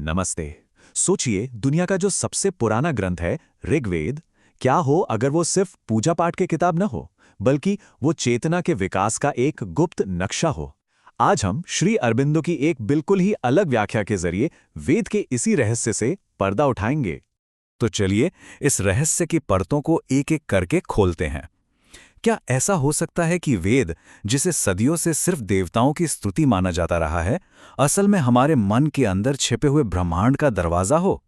नमस्ते। सोचिए, दुनिया का जो सबसे पुराना ग्रंथ है ऋग्वेद, क्या हो अगर वो सिर्फ पूजा पाठ की किताब न हो, बल्कि वो चेतना के विकास का एक गुप्त नक्शा हो। आज हम श्री अरबिंदो की एक बिल्कुल ही अलग व्याख्या के जरिए वेद के इसी रहस्य से पर्दा उठाएंगे। तो चलिए इस रहस्य की परतों को एक एक करके खोलते हैं। क्या ऐसा हो सकता है कि वेद, जिसे सदियों से सिर्फ देवताओं की स्तुति माना जाता रहा है, असल में हमारे मन के अंदर छिपे हुए ब्रह्मांड का दरवाजा हो?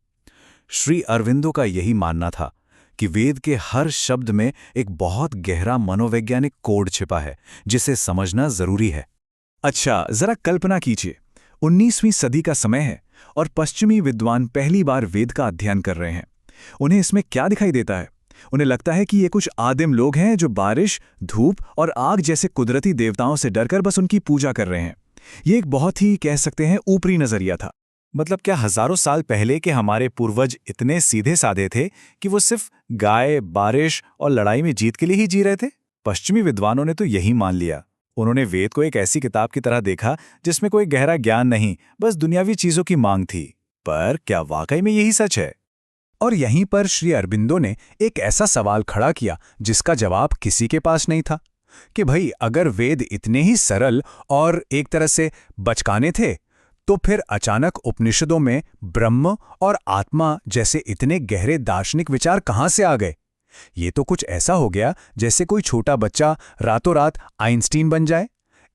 श्री अरविंदो का यही मानना था कि वेद के हर शब्द में एक बहुत गहरा मनोवैज्ञानिक कोड छिपा है, जिसे समझना जरूरी है। अच्छा, जरा कल्पना कीजिए, 19वीं सदी का समय है और पश्चिमी विद्वान पहली बार वेद का अध्ययन कर रहे हैं। उन्हें इसमें क्या दिखाई देता है? उन्हें लगता है कि ये कुछ आदिम लोग हैं जो बारिश, धूप और आग जैसे कुदरती देवताओं से डरकर बस उनकी पूजा कर रहे हैं। ये एक बहुत ही, कह सकते हैं, ऊपरी नजरिया था। मतलब क्या हजारों साल पहले के हमारे पूर्वज इतने सीधे साधे थे कि वो सिर्फ गाय, बारिश और लड़ाई में जीत के लिए ही जी रहे थे? पश्चिमी विद्वानों ने तो यही मान लिया। उन्होंने वेद को एक ऐसी किताब की तरह देखा जिसमें कोई गहरा ज्ञान नहीं, बस दुनियावी चीजों की मांग थी। पर क्या वाकई में यही सच है? और यहीं पर श्री अरबिंदो ने एक ऐसा सवाल खड़ा किया जिसका जवाब किसी के पास नहीं था, कि भाई अगर वेद इतने ही सरल और एक तरह से बचकाने थे, तो फिर अचानक उपनिषदों में ब्रह्म और आत्मा जैसे इतने गहरे दार्शनिक विचार कहाँ से आ गए? ये तो कुछ ऐसा हो गया जैसे कोई छोटा बच्चा रातों रात आइंस्टीन बन जाए।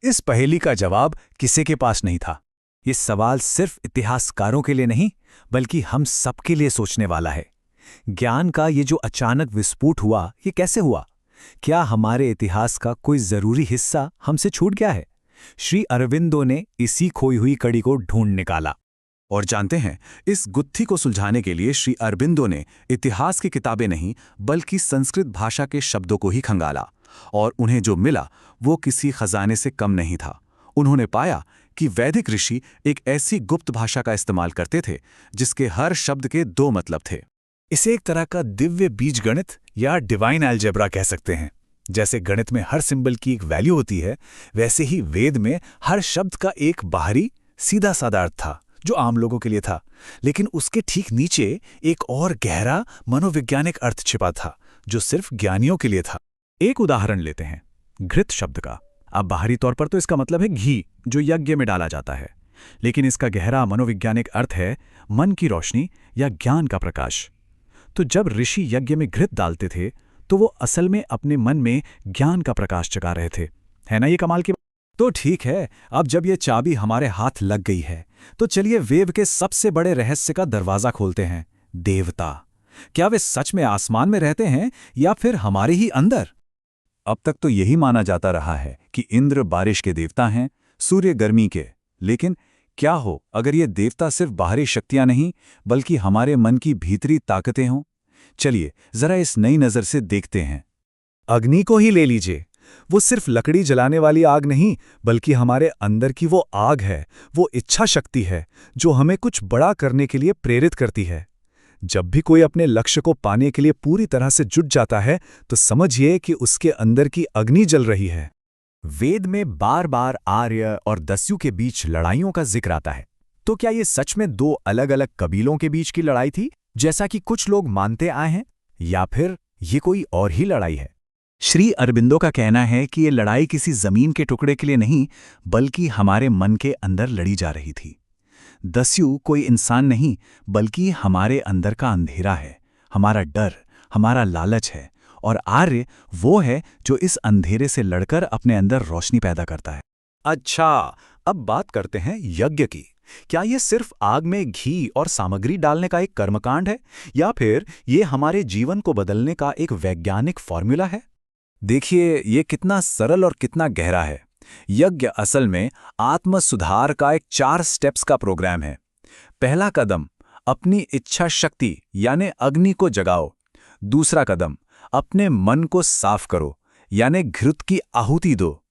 इस पहेली का जवाब किसी के पास नहीं था। ये सवाल सिर्फ इतिहासकारों के लिए नहीं, बल्कि हम सबके लिए सोचने वाला है। ज्ञान का ये जो अचानक विस्फोट हुआ, ये कैसे हुआ? क्या हमारे इतिहास का कोई जरूरी हिस्सा हमसे छूट गया है? श्री अरविंदो ने इसी खोई हुई कड़ी को ढूंढ निकाला। और जानते हैं, इस गुत्थी को सुलझाने के लिए श्री अरबिंदो ने इतिहास की किताबें नहीं, बल्कि संस्कृत भाषा के शब्दों को ही खंगाला। और उन्हें जो मिला वो किसी खजाने से कम नहीं था। उन्होंने पाया कि वैदिक ऋषि एक ऐसी गुप्त भाषा का इस्तेमाल करते थे जिसके हर शब्द के दो मतलब थे। इसे एक तरह का दिव्य बीजगणित या डिवाइन अलजेब्रा कह सकते हैं। जैसे गणित में हर सिंबल की एक वैल्यू होती है, वैसे ही वेद में हर शब्द का एक बाहरी सीधा साधा अर्थ था जो आम लोगों के लिए था, लेकिन उसके ठीक नीचे एक और गहरा मनोवैज्ञानिक अर्थ छिपा था जो सिर्फ ज्ञानियों के लिए था। एक उदाहरण लेते हैं, घृत शब्द का। अब बाहरी तौर पर तो इसका मतलब है घी, जो यज्ञ में डाला जाता है, लेकिन इसका गहरा मनोवैज्ञानिक अर्थ है मन की रोशनी या ज्ञान का प्रकाश। तो जब ऋषि यज्ञ में घृत डालते थे तो वो असल में अपने मन में ज्ञान का प्रकाश जगा रहे थे। है ना ये कमाल की बात? तो ठीक है, अब जब ये चाबी हमारे हाथ लग गई है, तो चलिए वेद के सबसे बड़े रहस्य का दरवाजा खोलते हैं। देवता, क्या वे सच में आसमान में रहते हैं या फिर हमारे ही अंदर? अब तक तो यही माना जाता रहा है कि इंद्र बारिश के देवता हैं, सूर्य गर्मी के। लेकिन क्या हो अगर ये देवता सिर्फ बाहरी शक्तियां नहीं, बल्कि हमारे मन की भीतरी ताकतें हों? चलिए जरा इस नई नजर से देखते हैं। अग्नि को ही ले लीजिए। वो सिर्फ लकड़ी जलाने वाली आग नहीं, बल्कि हमारे अंदर की वो आग है, वो इच्छा शक्ति है जो हमें कुछ बड़ा करने के लिए प्रेरित करती है। जब भी कोई अपने लक्ष्य को पाने के लिए पूरी तरह से जुट जाता है, तो समझिए कि उसके अंदर की अग्नि जल रही है। वेद में बार बार आर्य और दस्यु के बीच लड़ाइयों का जिक्र आता है। तो क्या ये सच में दो अलग अलग कबीलों के बीच की लड़ाई थी, जैसा कि कुछ लोग मानते आए हैं, या फिर ये कोई और ही लड़ाई है? श्री अरबिंदो का कहना है कि ये लड़ाई किसी जमीन के टुकड़े के लिए नहीं, बल्कि हमारे मन के अंदर लड़ी जा रही थी। दस्यु कोई इंसान नहीं, बल्कि हमारे अंदर का अंधेरा है, हमारा डर, हमारा लालच है। और आर्य वो है जो इस अंधेरे से लड़कर अपने अंदर रोशनी पैदा करता है। अच्छा, अब बात करते हैं यज्ञ की। क्या ये सिर्फ आग में घी और सामग्री डालने का एक कर्मकांड है, या फिर ये हमारे जीवन को बदलने का एक वैज्ञानिक फॉर्मूला है? देखिए ये कितना सरल और कितना गहरा है। यज्ञ असल में आत्म सुधार का एक 4 स्टेप्स का प्रोग्राम है। पहला कदम, अपनी इच्छा शक्ति यानी अग्नि को जगाओ। दूसरा कदम, अपने मन को साफ करो यानी घृत की आहुति दो।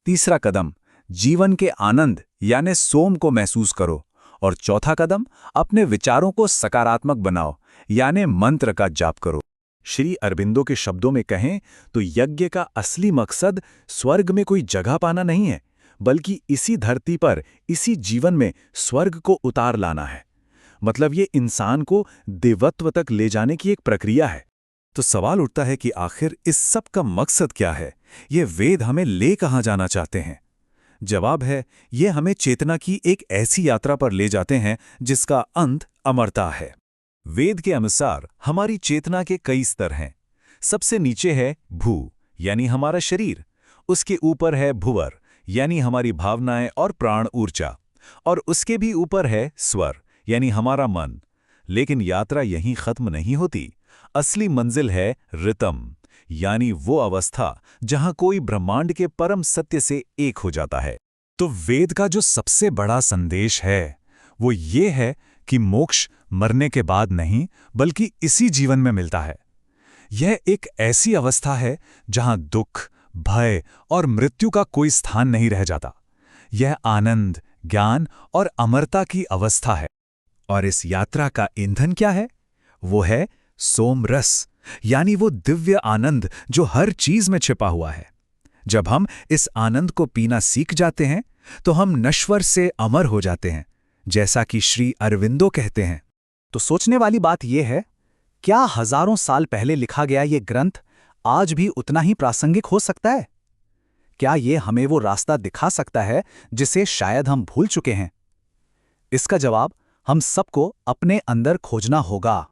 तीसरा कदम, जीवन के आनंद यानी सोम को महसूस करो। और चौथा कदम, अपने विचारों को सकारात्मक बनाओ यानी मंत्र का जाप करो। श्री अरबिंदो के शब्दों में कहें तो यज्ञ का असली मकसद स्वर्ग में कोई जगह पाना नहीं है, बल्कि इसी धरती पर, इसी जीवन में स्वर्ग को उतार लाना है। मतलब ये इंसान को देवत्व तक ले जाने की एक प्रक्रिया है। तो सवाल उठता है कि आखिर इस सब का मकसद क्या है? ये वेद हमें ले कहाँ जाना चाहते हैं? जवाब है, ये हमें चेतना की एक ऐसी यात्रा पर ले जाते हैं जिसका अंत अमरता है। वेद के अनुसार हमारी चेतना के कई स्तर हैं। सबसे नीचे है भू, यानी हमारा शरीर। उसके ऊपर है भुवर, यानी हमारी भावनाएं और प्राण ऊर्जा। और उसके भी ऊपर है स्वर, यानी हमारा मन। लेकिन यात्रा यहीं खत्म नहीं होती। असली मंजिल है ऋतम, यानी वो अवस्था जहां कोई ब्रह्मांड के परम सत्य से एक हो जाता है। तो वेद का जो सबसे बड़ा संदेश है वो ये है कि मोक्ष मरने के बाद नहीं बल्कि इसी जीवन में मिलता है। यह एक ऐसी अवस्था है जहां दुख, भय और मृत्यु का कोई स्थान नहीं रह जाता। यह आनंद, ज्ञान और अमरता की अवस्था है। और इस यात्रा का ईंधन क्या है? वो है सोम रस, यानी वो दिव्य आनंद जो हर चीज में छिपा हुआ है। जब हम इस आनंद को पीना सीख जाते हैं तो हम नश्वर से अमर हो जाते हैं, जैसा कि श्री अरविंदो कहते हैं। तो सोचने वाली बात यह है, क्या हजारों साल पहले लिखा गया ये ग्रंथ आज भी उतना ही प्रासंगिक हो सकता है? क्या ये हमें वो रास्ता दिखा सकता है जिसे शायद हम भूल चुके हैं? इसका जवाब हम सबको अपने अंदर खोजना होगा।